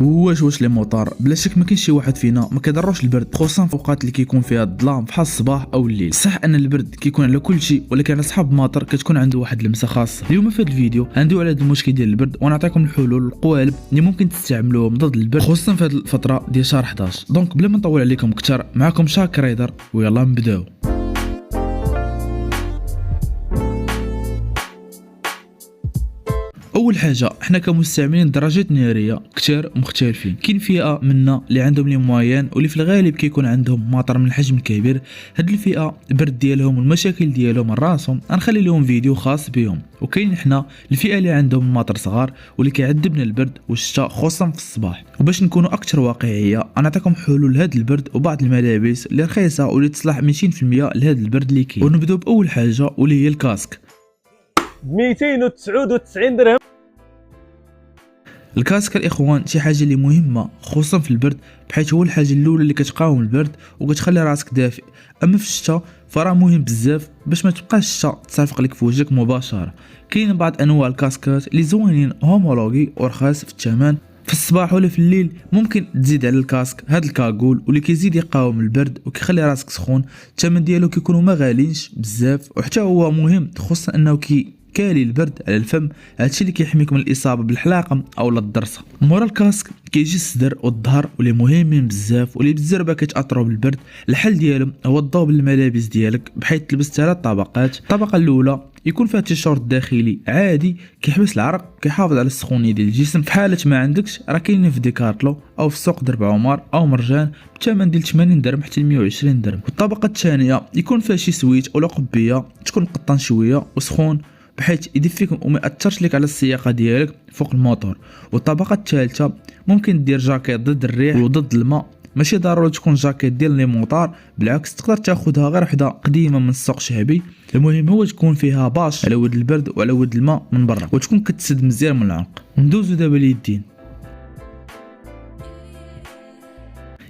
واش لي موطار بلا شك ما كاينش شي واحد فينا ما كيضروش البرد، خصوصا في اوقات اللي كيكون فيها الظلام بحال الصباح او الليل. صح ان البرد كيكون على كل شيء، ولكن على صحاب الماطر كتكون عنده واحد اللمسه خاصه. اليوم في هذا الفيديو غندويو على هذا المشكل ديال البرد، ونعطيكم الحلول القوالب اللي ممكن تستعملوهم ضد البرد، خصوصا في هذه الفتره ديال شهر 11. دونك بلا ما نطول عليكم اكثر، معكم شاك رايدر ويلا نبداو. اول حاجه حنا كمستعملين درجات ناريه كثار مختلفين. كاين فئه منا اللي عندهم لي موين واللي في الغالب كيكون عندهم ماطر من الحجم الكبير. هاد الفئه البرد ديالهم والمشاكل ديالهم راسهم غنخلي لهم فيديو خاص بهم. وكاين حنا الفئه اللي عندهم ماطر صغار واللي كيعذبنا البرد والشتاء خصوصا في الصباح. وباش نكونوا اكثر واقعيه غنعطيكم حلول لهاد البرد وبعض الملابس اللي رخيصه واللي تصلح 200% لهاد البرد اللي كاين. ونبداو باول حاجه واللي هي الكاسك. 299 درهم. الكاسك الاخوان شي حاجه اللي مهمه خصوصا في البرد، بحيث هو الحاجه الاولى اللي كتقاوم البرد وكتخلي راسك دافئ. اما في الشتاء فراه مهم بزاف باش ما تبقاش الشتاء تصافق لك في وجهك مباشره. كاين بعض انواع الكاسكات اللي زوينين هومولوجي ورخاص في الثمن. في الصباح ولا في الليل ممكن تزيد على الكاسك هذا الكاغول واللي كيزيد يقاوم البرد وكيخلي راسك سخون. الثمن ديالو كيكونوا ما غاليينش بزاف، وحتى هو مهم خصوصا انه كالي البرد على الفم. هادشي اللي كيحميك من الاصابه بالحلاقه او الضرسه. مورا الكاسك كيجي الصدر والظهر واللي مهمين بزاف واللي بزاف كيتاثروا بالبرد. الحل ديالهم هو الضوء بالملابس ديالك، بحيث تلبس 3 طبقات. الطبقه الاولى يكون فيها تيشيرت داخلي عادي كيحبس العرق كيحافظ على السخونيه ديال الجسم. في حاله ما عندكش راه كاينين في ديكارتلو او في سوق درب عمر او مرجان بثمن ديال 80 درهم حتى 120 درهم. والطبقه الثانيه يكون فيها شي سويت او قبيه تكون قطن شويه وسخون بحيث يدفيك وما ياثرش لك على السياقه ديالك فوق الموتور. والطبقه الثالثه ممكن دير جاكيت ضد الريح وضد الماء. ماشي ضروري تكون جاكيت ديال لي موطار، بالعكس تقدر تاخذها غير وحده قديمه من السوق شعبي. المهم هو تكون فيها باش على ود البرد وعلى ود الماء من برا وتكون كتسد مزيان من العنق. ندوزو دابا اليدين.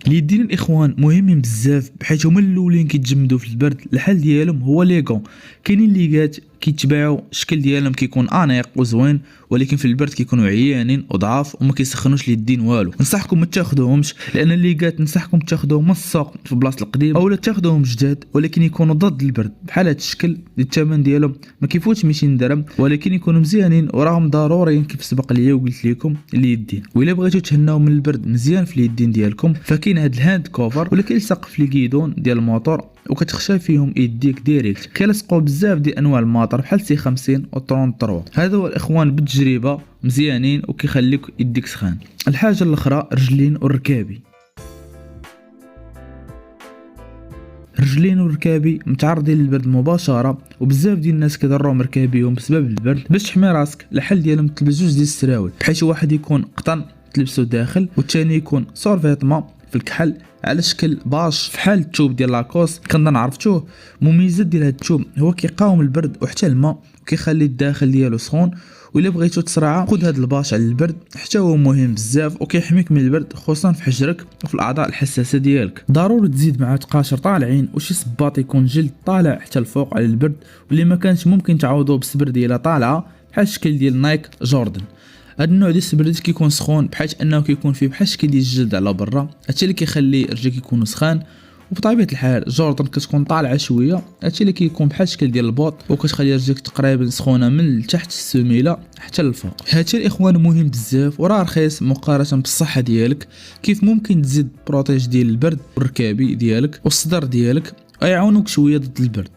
اليدين الاخوان مهمين بزاف بحيث هما الاولين كيتجمدوا في البرد. الحل ديالهم هو ليغون. كاينين ليغات كيتباعوا الشكل ديالهم كيكون انيق وزوين، ولكن في البرد كيكونوا عيانين وضعاف وما كيسخنوش اليدين والو. ننصحكم ما تاخذوهمش، لان الليغات ننصحكم تاخذوهم من السوق في بلاصه القديم اولا تاخذوهم جداد ولكن يكونوا ضد البرد. بحال هذا الشكل الثمن ديالهم ما كيفوتش 200 درهم، ولكن يكونوا مزيانين وراهم ضروريين كيف سبق ليا وقلت لكم اليدين. وإلا بغيتو تهناو من البرد مزيان في اليدين ديالكم فكاين هذا الهاند كوفر واللي كيلصق في الكيدون ديال الموتور وكتخشى فيهم يديك ديريكت. كيلصقوا بزاف ديال انواع الماطر بحال سي 50 و 33. هذا هو الاخوان بالتجربه مزيانين وكيخليك يديك سخان. الحاجه الاخرى رجلين والركابي. رجلين وركابي متعرضين للبرد مباشره، وبزاف ديال الناس كيضروهم ركابيهم بسبب البرد. باش تحمي راسك الحل ديالهم تلبس جوج ديال السراول، بحيث واحد يكون قطن تلبسو داخل والثاني يكون سورفيتمون في الكحل على شكل باش فحال الثوب ديال لاكوس. كنظن عرفتوه. مميزات ديال هاد الثوب هو كيقاوم البرد وحتى الماء وكيخلي الداخل ديالو سخون. وإلا بغيتو تسرعه خذ هاد الباش على البرد، حتى هو مهم بزاف وكيحميك من البرد خصوصا في حجرك وفي الاعضاء الحساسه ديالك. ضروري تزيد مع تقاشر طالعين وشي صباط يكون جلد طالع حتى الفوق على البرد، واللي ما كانش ممكن تعوضوه بسبر ديالها طالعه بحال الشكل ديال نايك جوردن. هاد النوع ديال السبرديت كيكون سخون بحيث انه كيكون فيه بحال الشكل ديال الجلد على برا، هادشي اللي كيخلي رجليك يكونوا سخان. وبطبيعه الحال جوردن كتكون طالعه شويه، هادشي اللي كيكون بحال الشكل ديال البوط وكتخلي رجليك تقريبا سخونه من تحت السميله حتى للفوق. هادشي الاخوان مهم بزاف وراه رخيص مقارنه بالصحه ديالك. كيف ممكن تزيد بروتيج ديال البرد والركابي ديالك والصدر ديالك ويعاونوك شويه ضد البرد.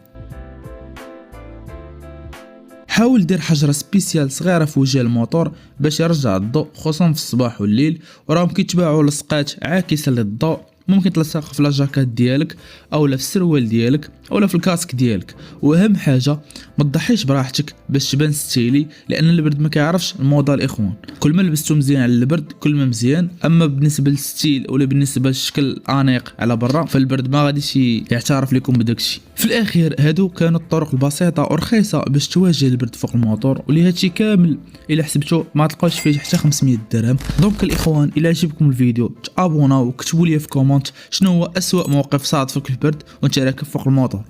حاول دير حجره سبيسيال صغيره في وجه الموتور باش يرجع الضوء خصوصا في الصباح والليل. وراهم كيتباعوا لصقات عاكسه للضوء، ممكن تلصق في لاجاكات ديالك اولا في السروال ديالك اولا في الكاسك ديالك. واهم حاجه ما تضحيش براحتك باش تبان ستيلي، لان البرد ما كيعرفش الموضه الاخوان. كل ما لبستو مزيان على البرد كل ما مزيان. اما بالنسبه للستيل ولا بالنسبه للشكل انيق على برا فالبرد ما غاديش يعترف لكم بداكشي. في الاخير هادو كانوا الطرق البسيطه ورخيصه باش تواجه البرد فوق الموتور، واللي هادشي كامل الا حسبتو ما تلقاوش فيه حتى 500 درهم. دونك الاخوان الا عجبكم الفيديو تابوناو وكتبوا لي في كومونت شنو هو اسوأ موقف صادفك في البرد وانت راكب فوق الموتور.